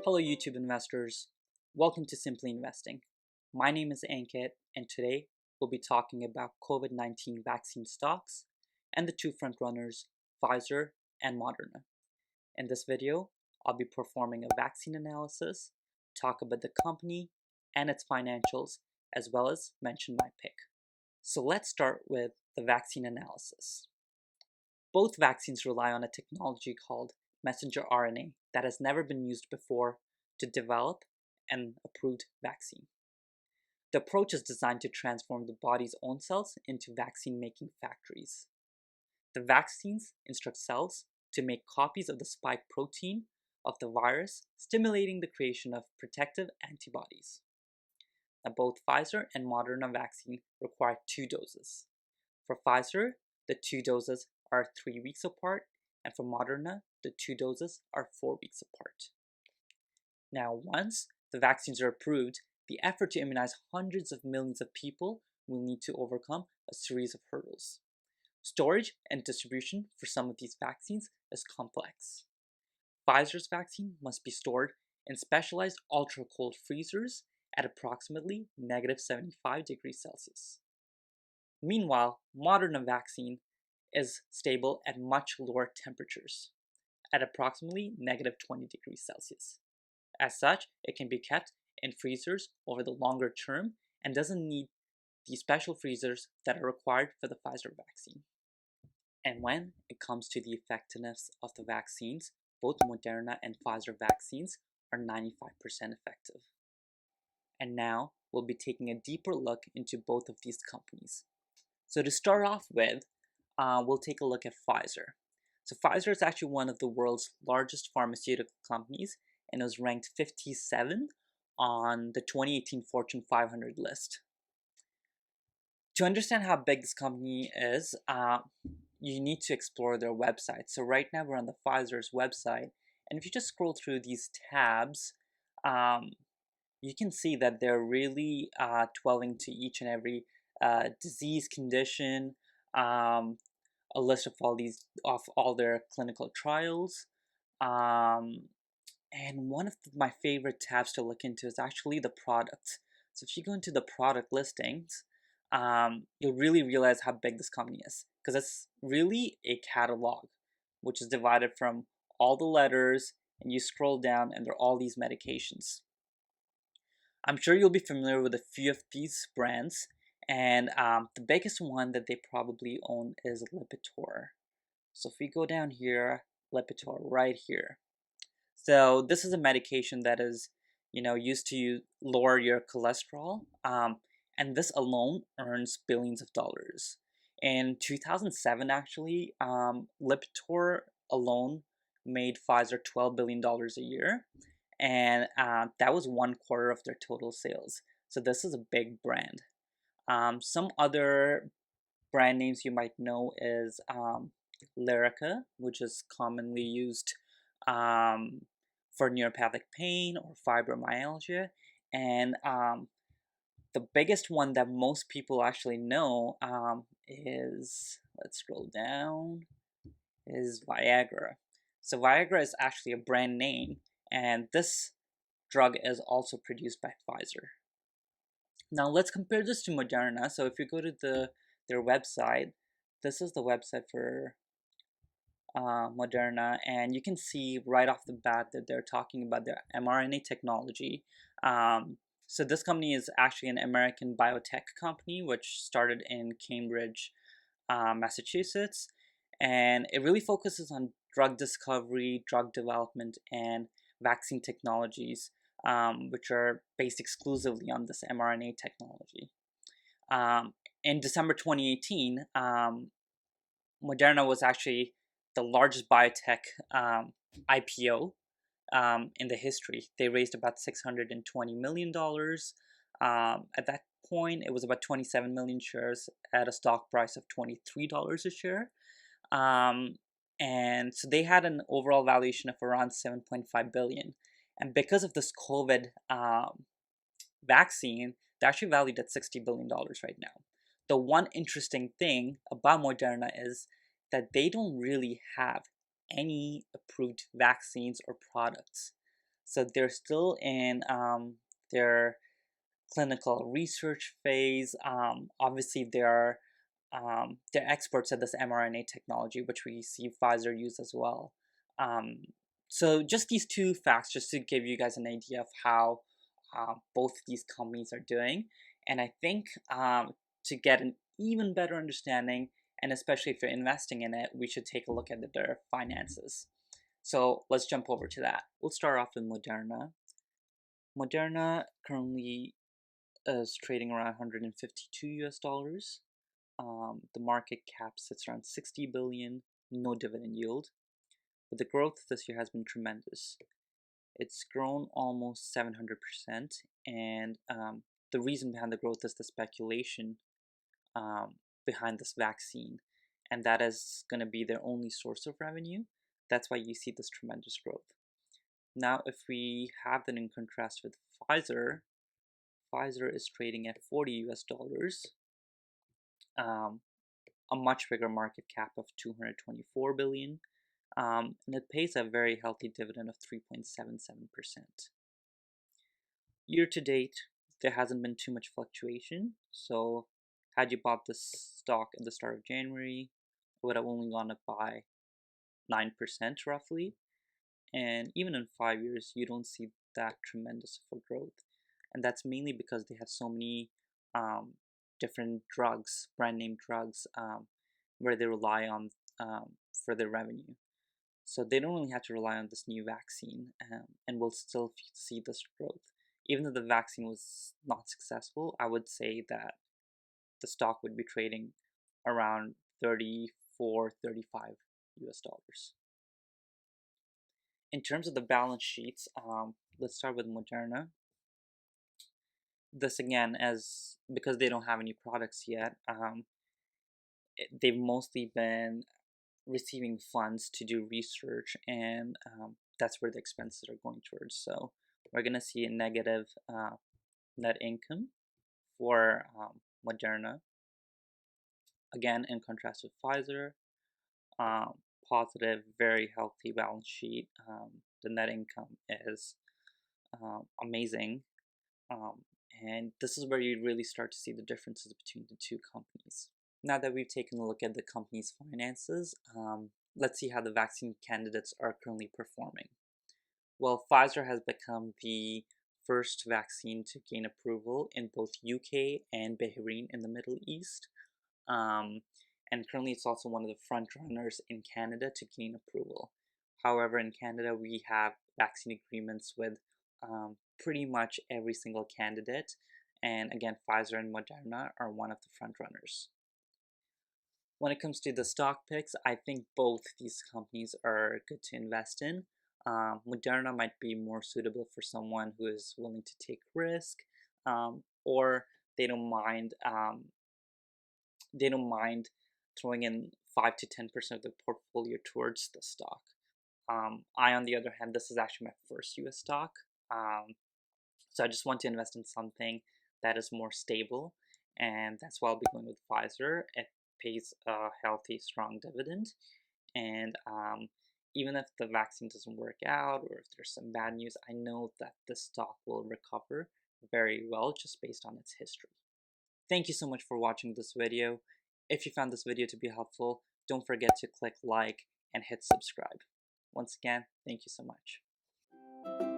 Hello YouTube investors, welcome to Simply Investing. My name is Ankit and today we'll be talking about COVID-19 vaccine stocks and the two frontrunners, Pfizer and Moderna. In this video, I'll be performing a vaccine analysis, talk about the company and its financials, as well as mention my pick. So let's start with the vaccine analysis. Both vaccines rely on a technology called messenger RNA that has never been used before to develop an approved vaccine. The approach is designed to transform the body's own cells into vaccine-making factories. The vaccines instruct cells to make copies of the spike protein of the virus, stimulating the creation of protective antibodies. Now, both Pfizer and Moderna vaccine require 2 doses. For Pfizer, the 2 doses are 3 weeks apart, and for Moderna, the 2 doses are 4 weeks apart. Now, once the vaccines are approved, the effort to immunize hundreds of millions of people will need to overcome a series of hurdles. Storage and distribution for some of these vaccines is complex. Pfizer's vaccine must be stored in specialized ultra-cold freezers at approximately -75 degrees Celsius. Meanwhile, Moderna vaccine is stable at much lower temperatures, at approximately -20 degrees Celsius. As such, it can be kept in freezers over the longer term and doesn't need the special freezers that are required for the Pfizer vaccine. And when it comes to the effectiveness of the vaccines, both Moderna and Pfizer vaccines are 95% effective. And now we'll be taking a deeper look into both of these companies. So to start off with, we'll take a look at Pfizer. So Pfizer is actually one of the world's largest pharmaceutical companies and was ranked 57 on the 2018 Fortune 500 list. To understand how big this company is, you need to explore their website. So right now we're on the Pfizer's website, and if you just scroll through these tabs, you can see that they're really delving to each and every disease condition, a list of all their clinical trials, and one of my favorite tabs to look into is actually the products. So if you go into the product listings, you'll really realize how big this company is, because it's really a catalog which is divided from all the letters, and you scroll down and there are all these medications. I'm sure you'll be familiar with a few of these brands, and the biggest one that they probably own is Lipitor. So if we go down here, Lipitor right here. So this is a medication that is, used to lower your cholesterol, and this alone earns billions of dollars. In 2007, actually, Lipitor alone made Pfizer $12 billion a year, and that was 1/4 of their total sales. So this is a big brand. Some other brand names you might know is Lyrica, which is commonly used for neuropathic pain or fibromyalgia, and the biggest one that most people actually know is, let's scroll down, is Viagra. So Viagra is actually a brand name, and this drug is also produced by Pfizer. Now let's compare this to Moderna. So if you go to their website, this is the website for Moderna, and you can see right off the bat that they're talking about their mRNA technology. So this company is actually an American biotech company which started in Cambridge, Massachusetts, and it really focuses on drug discovery, drug development, and vaccine technologies, which are based exclusively on this mRNA technology. In December 2018, Moderna was actually the largest biotech IPO in the history. They raised about $620 million. At that point, it was about 27 million shares at a stock price of $23 a share. And so they had an overall valuation of around $7.5 billion. And because of this COVID vaccine, they're actually valued at $60 billion right now. The one interesting thing about Moderna is that they don't really have any approved vaccines or products. So they're still in their clinical research phase. Obviously, they're experts at this mRNA technology, which we see Pfizer use as well. Um, so just these two facts, just to give you guys an idea of how both these companies are doing. And I think to get an even better understanding, and especially if you're investing in it, we should take a look at their finances. So let's jump over to that. We'll start off with Moderna. Moderna currently is trading around 152 US dollars. The market cap sits around 60 billion, no dividend yield. But the growth this year has been tremendous. It's grown almost 700%, and the reason behind the growth is the speculation behind this vaccine, and that is going to be their only source of revenue. That's why you see this tremendous growth. Now, if we have that in contrast with Pfizer, Pfizer is trading at 40 US dollars, a much bigger market cap of 224 billion, and it pays a very healthy dividend of 3.77%. Year to date, there hasn't been too much fluctuation, so had you bought this stock at the start of January, it would have only gone up by 9% roughly, and even in 5 years, you don't see that tremendous of a growth, and that's mainly because they have so many different drugs, brand name drugs, where they rely on for their revenue. So they don't really have to rely on this new vaccine, and will still see this growth. Even though the vaccine was not successful, I would say that the stock would be trading around 34, 35 US dollars. In terms of the balance sheets, let's start with Moderna. This again, as because they don't have any products yet, they've mostly been receiving funds to do research, and that's where the expenses are going towards. So we're gonna see a negative net income for Moderna. Again, in contrast with Pfizer, positive, very healthy balance sheet. The net income is amazing, and this is where you really start to see the differences between the two companies. Now that we've taken a look at the company's finances, let's see how the vaccine candidates are currently performing. Well, Pfizer has become the first vaccine to gain approval in both UK and Bahrain in the Middle East. And currently it's also one of the front runners in Canada to gain approval. However, in Canada, we have vaccine agreements with pretty much every single candidate. And again, Pfizer and Moderna are one of the front runners. When it comes to the stock picks, I think both these companies are good to invest in. Moderna might be more suitable for someone who is willing to take risk, or they don't mind throwing in 5 to 10% of their portfolio towards the stock. I, on the other hand, this is actually my first US stock, so I just want to invest in something that is more stable, and that's why I'll be going with Pfizer. It pays a healthy, strong dividend, and even if the vaccine doesn't work out or if there's some bad news, I know that the stock will recover very well just based on its history. Thank you so much for watching this video. If you found this video to be helpful, don't forget to click like and hit subscribe. Once again, thank you so much.